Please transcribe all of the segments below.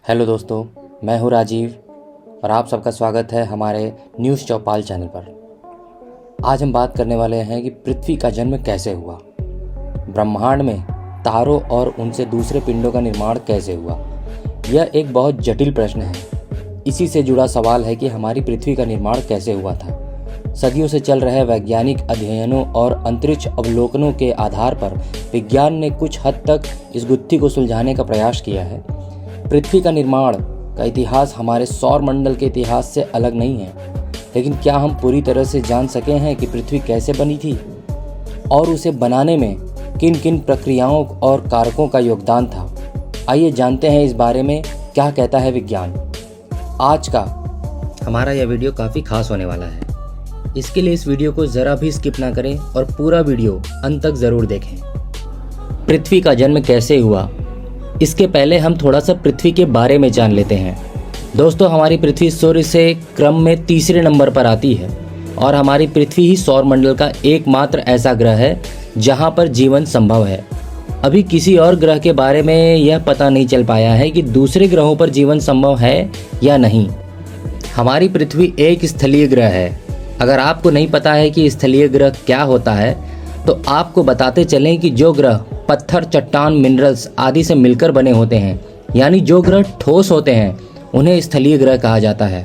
Hello दोस्तों, मैं हूं राजीव और आप सबका स्वागत है हमारे न्यूज़ चौपाल चैनल पर। आज हम बात करने वाले हैं कि पृथ्वी का जन्म कैसे हुआ, ब्रह्मांड में तारों और उनसे दूसरे पिंडों का निर्माण कैसे हुआ। यह एक बहुत जटिल प्रश्न है। इसी से जुड़ा सवाल है कि हमारी पृथ्वी का निर्माण कैसे हुआ था। सदियों से चल रहे वैज्ञानिक अध्ययनों और अंतरिक्ष अवलोकनों के आधार पर विज्ञान ने कुछ हद तक इस गुत्थी को सुलझाने का प्रयास किया है। पृथ्वी का निर्माण का इतिहास हमारे सौर मंडल के इतिहास से अलग नहीं है, लेकिन क्या हम पूरी तरह से जान सके हैं कि पृथ्वी कैसे बनी थी और उसे बनाने में किन किन प्रक्रियाओं और कारकों का योगदान था। आइए जानते हैं इस बारे में क्या कहता है विज्ञान। आज का हमारा यह वीडियो काफ़ी खास होने वाला है, इसके लिए इस वीडियो को ज़रा भी स्किप ना करें और पूरा वीडियो अंत तक ज़रूर देखें। पृथ्वी का जन्म कैसे हुआ, इसके पहले हम थोड़ा सा पृथ्वी के बारे में जान लेते हैं। दोस्तों, हमारी पृथ्वी सूर्य से क्रम में तीसरे नंबर पर आती है और हमारी पृथ्वी ही सौरमंडल का एकमात्र ऐसा ग्रह है जहां पर जीवन संभव है। अभी किसी और ग्रह के बारे में यह पता नहीं चल पाया है कि दूसरे ग्रहों पर जीवन संभव है या नहीं। हमारी पृथ्वी एक स्थलीय ग्रह है। अगर आपको नहीं पता है कि स्थलीय ग्रह क्या होता है तो आपको बताते चलें कि जो ग्रह पत्थर, चट्टान, मिनरल्स आदि से मिलकर बने होते हैं, यानी जो ग्रह ठोस होते हैं, उन्हें स्थलीय ग्रह कहा जाता है।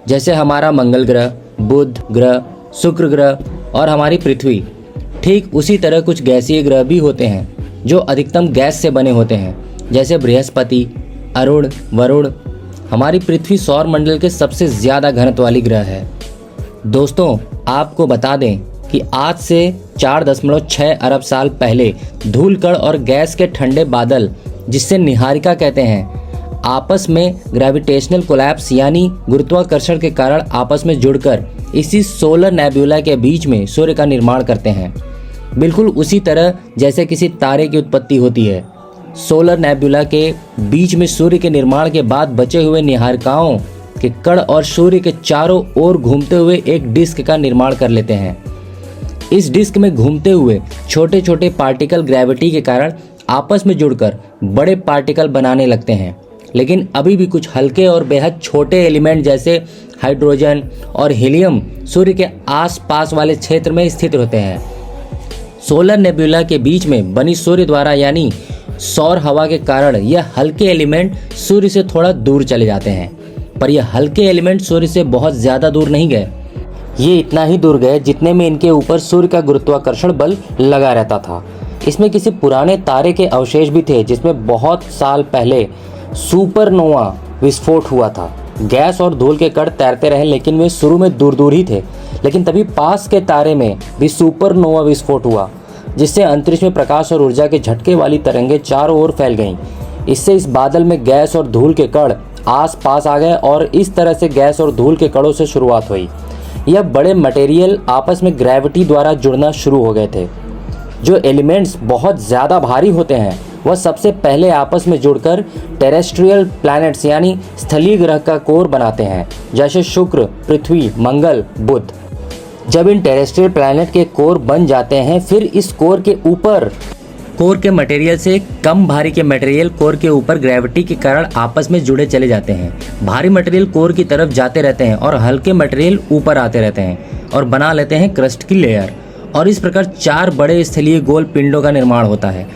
जैसे हमारा मंगल ग्रह, बुध ग्रह, शुक्र ग्रह और हमारी पृथ्वी। ठीक उसी तरह कुछ गैसीय ग्रह भी होते हैं जो अधिकतम गैस से बने होते हैं, जैसे बृहस्पति, अरुण, वरुण। हमारी पृथ्वी सौर मंडल के सबसे ज़्यादा घनत्व वाली ग्रह है। दोस्तों, आपको बता दें कि आज से 4.6 अरब साल पहले धूलकण और गैस के ठंडे बादल, जिससे निहारिका कहते हैं, आपस में ग्रेविटेशनल कोलैप्स यानी गुरुत्वाकर्षण के कारण आपस में जुड़कर इसी सोलर नेबुला के बीच में सूर्य का निर्माण करते हैं। बिल्कुल उसी तरह जैसे किसी तारे की उत्पत्ति होती है। सोलर नेबुला के बीच में सूर्य के निर्माण के बाद बचे हुए निहारिकाओं के कण और सूर्य के चारों ओर घूमते हुए एक डिस्क का निर्माण कर लेते हैं। इस डिस्क में घूमते हुए छोटे छोटे पार्टिकल ग्रेविटी के कारण आपस में जुड़कर बड़े पार्टिकल बनाने लगते हैं। लेकिन अभी भी कुछ हल्के और बेहद छोटे एलिमेंट जैसे हाइड्रोजन और हीलियम सूर्य के आसपास वाले क्षेत्र में स्थित होते हैं। सोलर नेबुला के बीच में बनी सूर्य द्वारा यानी सौर हवा के कारण यह हल्के एलिमेंट सूर्य से थोड़ा दूर चले जाते हैं, पर यह हल्के एलिमेंट सूर्य से बहुत ज़्यादा दूर नहीं गए। ये इतना ही दूर गए जितने में इनके ऊपर सूर्य का गुरुत्वाकर्षण बल लगा रहता था। इसमें किसी पुराने तारे के अवशेष भी थे जिसमें बहुत साल पहले सुपरनोवा विस्फोट हुआ था। गैस और धूल के कण तैरते रहे, लेकिन वे शुरू में दूर दूर ही थे। लेकिन तभी पास के तारे में भी सुपरनोवा विस्फोट हुआ, जिससे अंतरिक्ष में प्रकाश और ऊर्जा के झटके वाली तरंगें चारों ओर फैल गईं। इससे इस बादल में गैस और धूल के कण आस पास आ गए और इस तरह से गैस और धूल के कणों से शुरुआत हुई। यह बड़े मटेरियल आपस में ग्रेविटी द्वारा जुड़ना शुरू हो गए थे। जो एलिमेंट्स बहुत ज़्यादा भारी होते हैं वह सबसे पहले आपस में जुड़कर टेरेस्ट्रियल प्लैनेट्स यानी स्थलीय ग्रह का कोर बनाते हैं, जैसे शुक्र, पृथ्वी, मंगल, बुध। जब इन टेरेस्ट्रियल प्लैनेट के कोर बन जाते हैं, फिर इस कोर के ऊपर कोर के मटेरियल से कम भारी के मटेरियल कोर के ऊपर ग्रेविटी के कारण आपस में जुड़े चले जाते हैं। भारी मटेरियल कोर की तरफ जाते रहते हैं और हल्के मटेरियल ऊपर आते रहते हैं और बना लेते हैं क्रस्ट की लेयर। और इस प्रकार 4 बड़े स्थलीय गोल पिंडों का निर्माण होता है।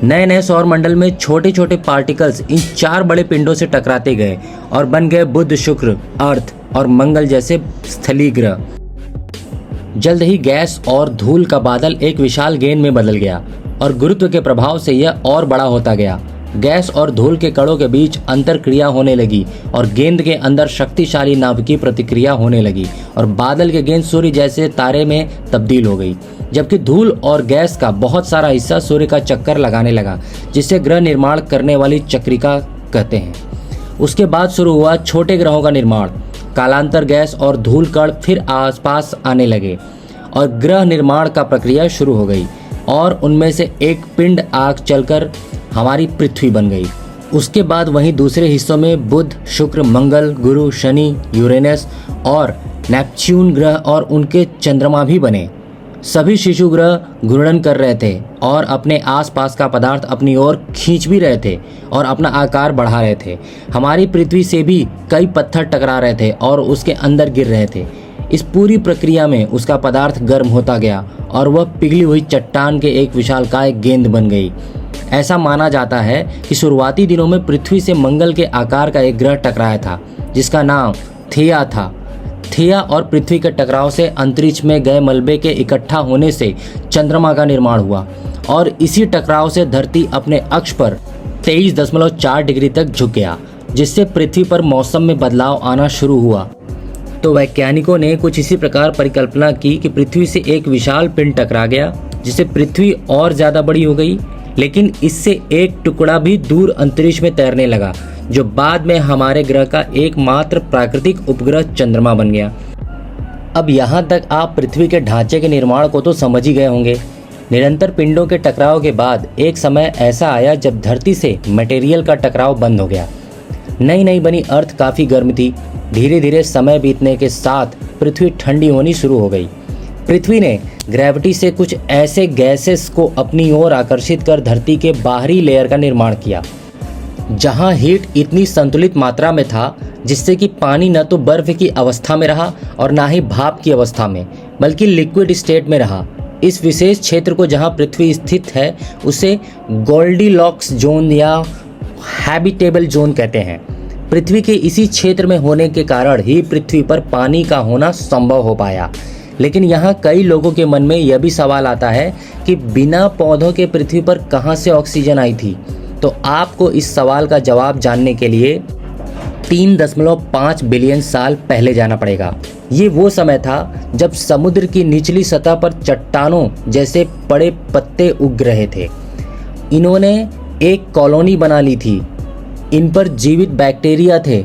नए नए सौर मंडल में छोटे छोटे पार्टिकल्स इन 4 बड़े पिंडों से टकराते गए और बन गए बुध, शुक्र, अर्थ और मंगल जैसे स्थलीय ग्रह। जल्द ही गैस और धूल का बादल एक विशाल गेंद में बदल गया और गुरुत्व के प्रभाव से यह और बड़ा होता गया। गैस और धूल के कणों के बीच अंतर क्रिया होने लगी और गेंद के अंदर शक्तिशाली नाभिकीय प्रतिक्रिया होने लगी और बादल के गेंद सूर्य जैसे तारे में तब्दील हो गई, जबकि धूल और गैस का बहुत सारा हिस्सा सूर्य का चक्कर लगाने लगा, जिसे ग्रह निर्माण करने वाली चक्रिका कहते हैं। उसके बाद शुरू हुआ छोटे ग्रहों का निर्माण। कालांतर गैस और धूल कण फिर आसपास आने लगे और ग्रह निर्माण का प्रक्रिया शुरू हो गई और उनमें से एक पिंड आग चलकर हमारी पृथ्वी बन गई। उसके बाद वहीं दूसरे हिस्सों में बुध, शुक्र, मंगल, गुरु, शनि, यूरेनस और नेपच्यून ग्रह और उनके चंद्रमा भी बने। सभी शिशु ग्रह घूर्णन कर रहे थे और अपने आसपास का पदार्थ अपनी ओर खींच भी रहे थे और अपना आकार बढ़ा रहे थे। हमारी पृथ्वी से भी कई पत्थर टकरा रहे थे और उसके अंदर गिर रहे थे। इस पूरी प्रक्रिया में उसका पदार्थ गर्म होता गया और वह पिघली हुई चट्टान के एक विशालकाय गेंद बन गई। ऐसा माना जाता है कि शुरुआती दिनों में पृथ्वी से मंगल के आकार का एक ग्रह टकराया था जिसका नाम थिया था। थिया और पृथ्वी के टकराव से अंतरिक्ष में गए मलबे के इकट्ठा होने से चंद्रमा का निर्माण हुआ और इसी टकराव से धरती अपने अक्ष पर 23.4 डिग्री तक झुक गया, जिससे पृथ्वी पर मौसम में बदलाव आना शुरू हुआ। तो वैज्ञानिकों ने कुछ इसी प्रकार परिकल्पना की कि पृथ्वी से एक विशाल पिंड टकरा गया, जिससे पृथ्वी और ज़्यादा बड़ी हो गई, लेकिन इससे एक टुकड़ा भी दूर अंतरिक्ष में तैरने लगा, जो बाद में हमारे ग्रह का एकमात्र प्राकृतिक उपग्रह चंद्रमा बन गया। अब यहाँ तक आप पृथ्वी के ढांचे के निर्माण को तो समझ ही गए होंगे। निरंतर पिंडों के टकराव के बाद एक समय ऐसा आया जब धरती से मटेरियल का टकराव बंद हो गया। नई नई बनी अर्थ काफ़ी गर्म थी। धीरे धीरे समय बीतने के साथ पृथ्वी ठंडी होनी शुरू हो गई। पृथ्वी ने ग्रेविटी से कुछ ऐसे गैसेस को अपनी ओर आकर्षित कर धरती के बाहरी लेयर का निर्माण किया, जहां हीट इतनी संतुलित मात्रा में था जिससे कि पानी न तो बर्फ की अवस्था में रहा और ना ही भाप की अवस्था में, बल्कि लिक्विड स्टेट में रहा। इस विशेष क्षेत्र को जहां पृथ्वी स्थित है उसे गोल्डीलॉक्स जोन या हैबिटेबल जोन कहते हैं। पृथ्वी के इसी क्षेत्र में होने के कारण ही पृथ्वी पर पानी का होना संभव हो पाया। लेकिन यहाँ कई लोगों के मन में यह भी सवाल आता है कि बिना पौधों के पृथ्वी पर कहाँ से ऑक्सीजन आई थी। तो आपको इस सवाल का जवाब जानने के लिए 3.5 बिलियन साल पहले जाना पड़ेगा। ये वो समय था जब समुद्र की निचली सतह पर चट्टानों जैसे बड़े पत्ते उग रहे थे। इन्होंने एक कॉलोनी बना ली थी। इन पर जीवित बैक्टीरिया थे।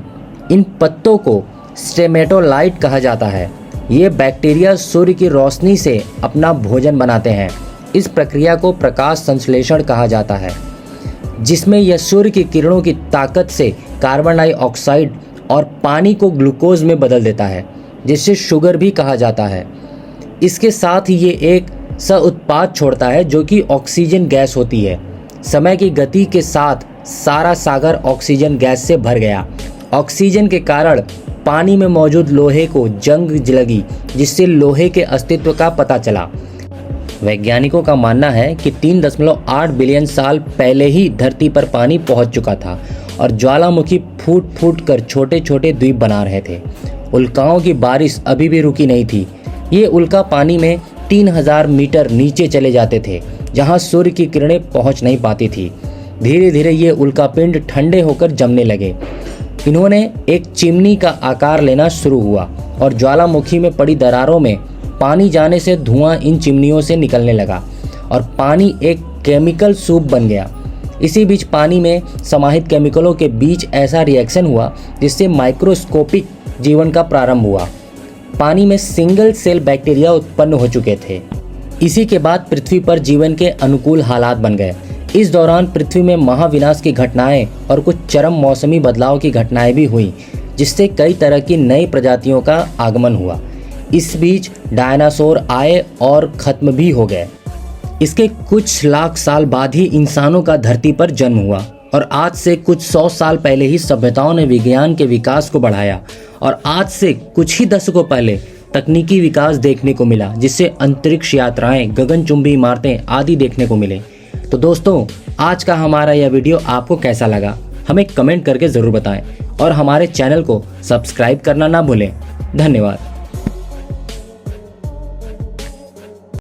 इन पत्तों को स्टेमेटोलाइट कहा जाता है। ये बैक्टीरिया सूर्य की रोशनी से अपना भोजन बनाते हैं। इस प्रक्रिया को प्रकाश संश्लेषण कहा जाता है, जिसमें यह सूर्य की किरणों की ताकत से कार्बन डाइऑक्साइड और पानी को ग्लूकोज में बदल देता है, जिसे शुगर भी कहा जाता है। इसके साथ ही ये एक सह-उत्पाद छोड़ता है जो कि ऑक्सीजन गैस होती है। समय की गति के साथ सारा सागर ऑक्सीजन गैस से भर गया। ऑक्सीजन के कारण पानी में मौजूद लोहे को जंग लगी, जिससे लोहे के अस्तित्व का पता चला। वैज्ञानिकों का मानना है कि 3.8 बिलियन साल पहले ही धरती पर पानी पहुंच चुका था और ज्वालामुखी फूट फूट कर छोटे छोटे द्वीप बना रहे थे। उल्काओं की बारिश अभी भी रुकी नहीं थी। ये उल्का पानी में 3000 मीटर नीचे चले जाते थे, जहां सूर्य की किरणें पहुंच नहीं पाती थी। धीरे धीरे ये उल्कापिंड ठंडे होकर जमने लगे। इन्होंने एक चिमनी का आकार लेना शुरू हुआ और ज्वालामुखी में पड़ी दरारों में पानी जाने से धुआं इन चिमनियों से निकलने लगा और पानी एक केमिकल सूप बन गया। इसी बीच पानी में समाहित केमिकलों के बीच ऐसा रिएक्शन हुआ जिससे माइक्रोस्कोपिक जीवन का प्रारंभ हुआ। पानी में सिंगल सेल बैक्टीरिया उत्पन्न हो चुके थे। इसी के बाद पृथ्वी पर जीवन के अनुकूल हालात बन गए। इस दौरान पृथ्वी में महाविनाश की घटनाएं और कुछ चरम मौसमी बदलाव की घटनाएं भी हुई, जिससे कई तरह की नई प्रजातियों का आगमन हुआ। इस बीच डायनासोर आए और खत्म भी हो गए। इसके कुछ लाख साल बाद ही इंसानों का धरती पर जन्म हुआ और आज से कुछ 100 साल पहले ही सभ्यताओं ने विज्ञान के विकास को बढ़ाया और आज से कुछ ही दशकों पहले तकनीकी विकास देखने को मिला, जिससे अंतरिक्ष यात्राएं, गगनचुंबी इमारतें आदि देखने को मिले। तो दोस्तों, आज का हमारा यह वीडियो आपको कैसा लगा हमें कमेंट करके ज़रूर बताएं और हमारे चैनल को सब्सक्राइब करना ना भूलें। धन्यवाद।